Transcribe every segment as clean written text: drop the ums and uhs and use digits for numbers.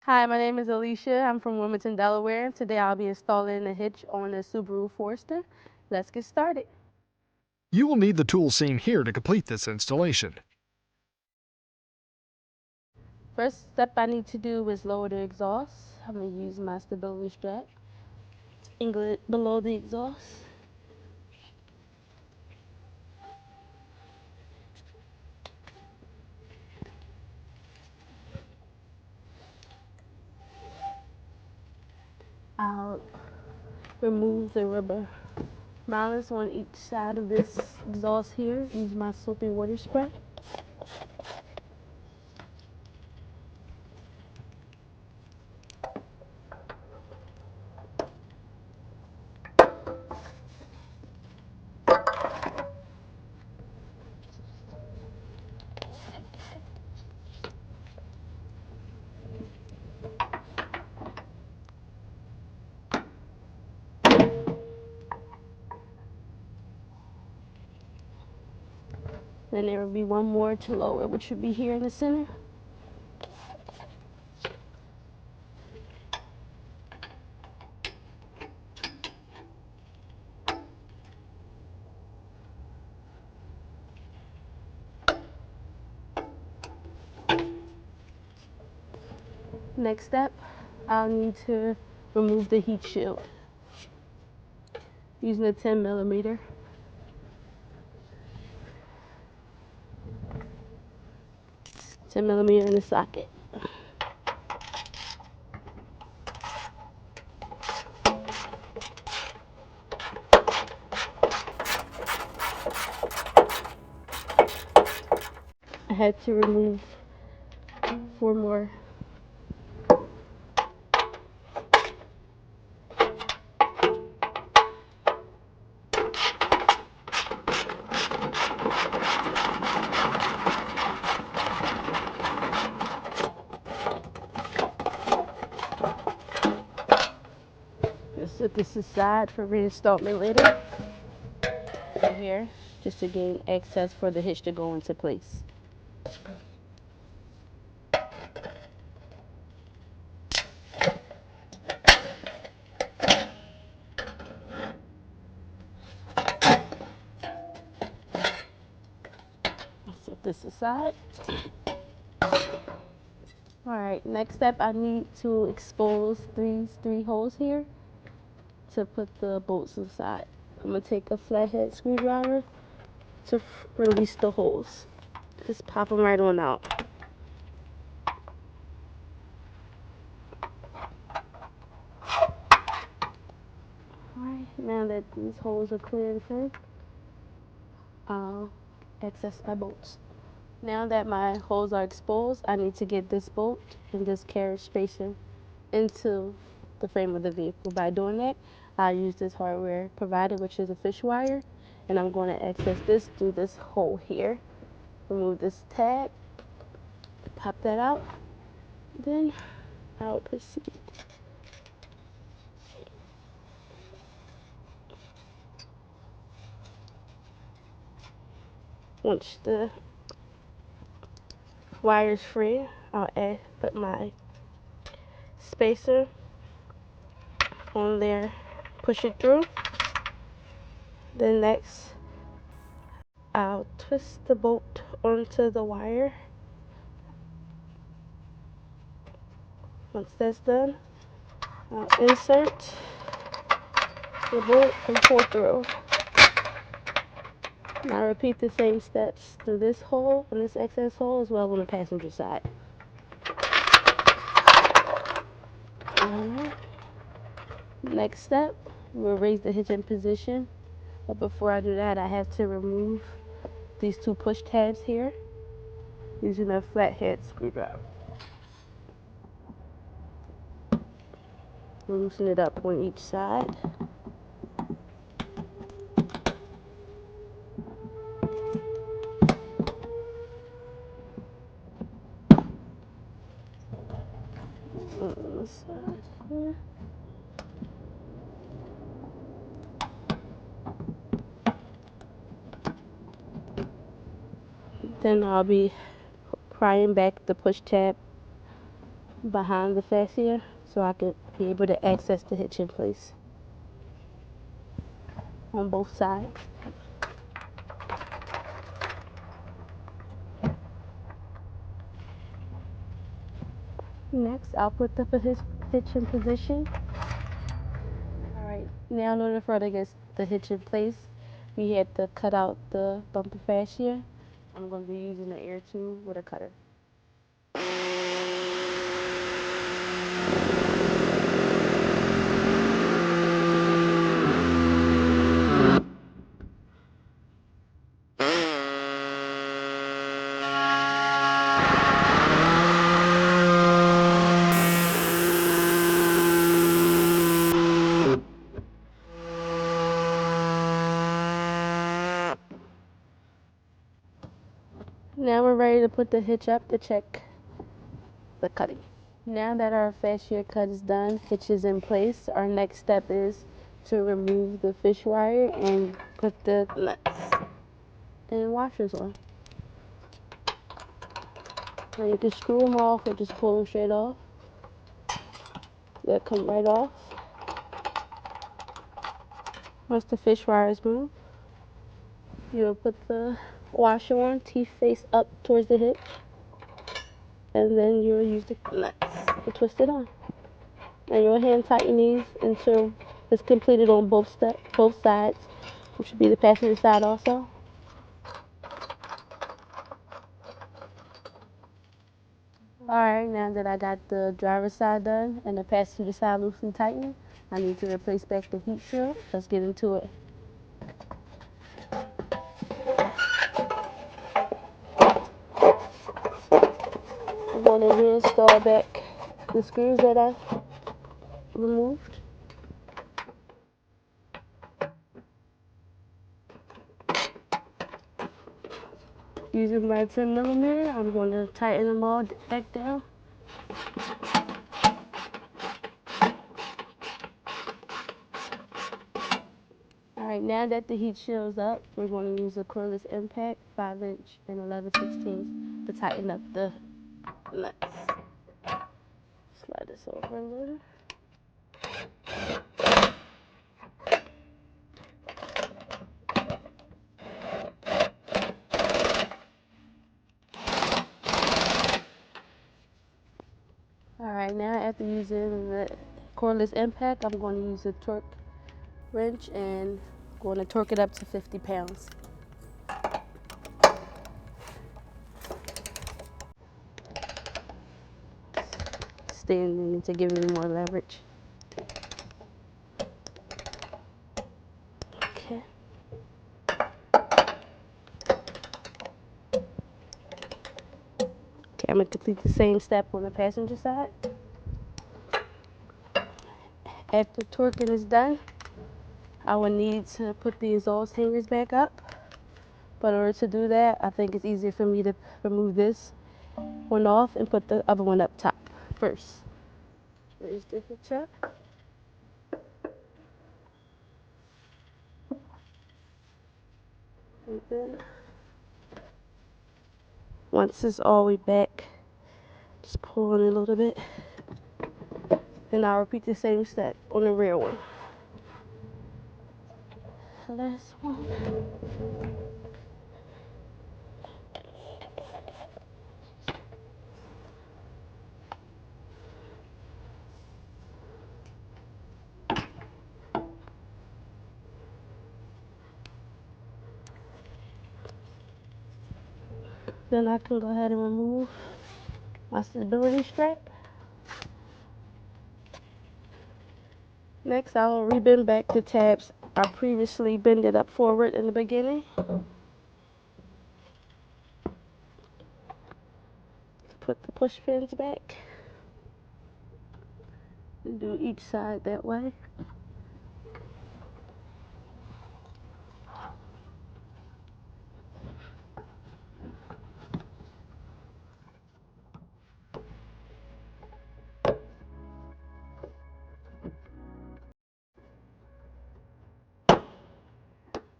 Hi, my name is Alicia. I'm from Wilmington, Delaware. Today I'll be installing a hitch on the Subaru Forester. Let's get started. You will need the tools seen here to complete this installation. First step I need to do is lower the exhaust. I'm going to use my stability strap to angle it below the exhaust. I'll remove the rubber mallets on each side of this exhaust here. Use my soapy water spray. Then there will be one more to lower, which should be here in the center. Next step, I'll need to remove the heat shield using a 10 millimeter. $10 millimeter in the socket. I had to remove 4 more. Let's set this aside for reinstallment later. Here, just to gain access for the hitch to go into place. Set this aside. Alright, next step, I need to expose these 3 holes here to put the bolts inside. I'm going to take a flathead screwdriver to release the holes. Just pop them right on out. Alright, now that these holes are clear and firm, I'll access my bolts. Now that my holes are exposed, I need to get this bolt and this carriage spacer into the frame of the vehicle. By doing that, I use this hardware provided, which is a fish wire, and I'm going to access this through this hole here. Remove this tag, pop that out, then I'll proceed. Once the wire is free, I'll put my spacer on there, push it through. Then next, I'll twist the bolt onto the wire. Once that's done, I'll insert the bolt and pull through. Now repeat the same steps through this hole and this excess hole as well on the passenger side. Alright. Next step, we'll raise the hitch in position. But before I do that, I have to remove these 2 push tabs here using a flathead screwdriver. Loosen it up on each side. On this side here. Then I'll be prying back the push tab behind the fascia so I could be able to access the hitch in place on both sides. Next, I'll put the hitch in position. Alright, now in order for to get the hitch in place, we had to cut out the bumper fascia. I'm going to be using an air tube with a cutter. Now we're ready to put the hitch up to check the cutting. Now that our fascia cut is done, hitch is in place, our next step is to remove the fish wire and put the nuts and washers on. Now you can screw them off or just pull them straight off. They'll come right off. Once the fish wire is moved, you'll put the washer on, teeth face up towards the hitch, and then you'll use the nuts to twist it on. And you'll hand tighten these until it's completed on both sides, which should be the passenger side also. Alright, now that I got the driver's side done and the passenger side loose and tightened, I need to replace back the heat shield. Let's get into it. I'm going to reinstall back the screws that I removed. Using my 10mm, I'm going to tighten them all back down. Alright, now that the heat shield's up, we're going to use a cordless impact, 5" and 11/16 to tighten up the nuts. Slide this over a little. Alright, now after using the cordless impact, I'm going to use a torque wrench and going to torque it up to 50 pounds. Standing to give me more leverage. Okay. Okay, I'm going to complete the same step on the passenger side. After torquing is done, I will need to put the exhaust hangers back up. But in order to do that, I think it's easier for me to remove this one off and put the other one up top first. Raise the hitch up. And then, once it's all the way back, just pull on it a little bit. Then I'll repeat the same step on the rear one. Last one. Then I can go ahead and remove my stability strap. Next, I'll rebend back the tabs. I previously bended up forward in the beginning. Put the push pins back. And do each side that way.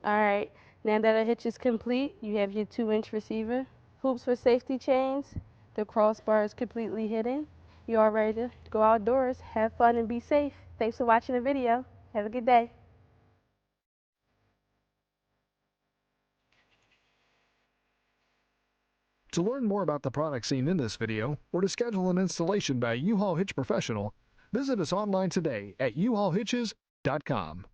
Alright, now that our hitch is complete, you have your 2" receiver. Hoops for safety chains. The crossbar is completely hidden. You all ready to go outdoors, have fun, and be safe. Thanks for watching the video. Have a good day. To learn more about the products seen in this video, or to schedule an installation by a U-Haul Hitch professional, visit us online today at uhaulhitches.com.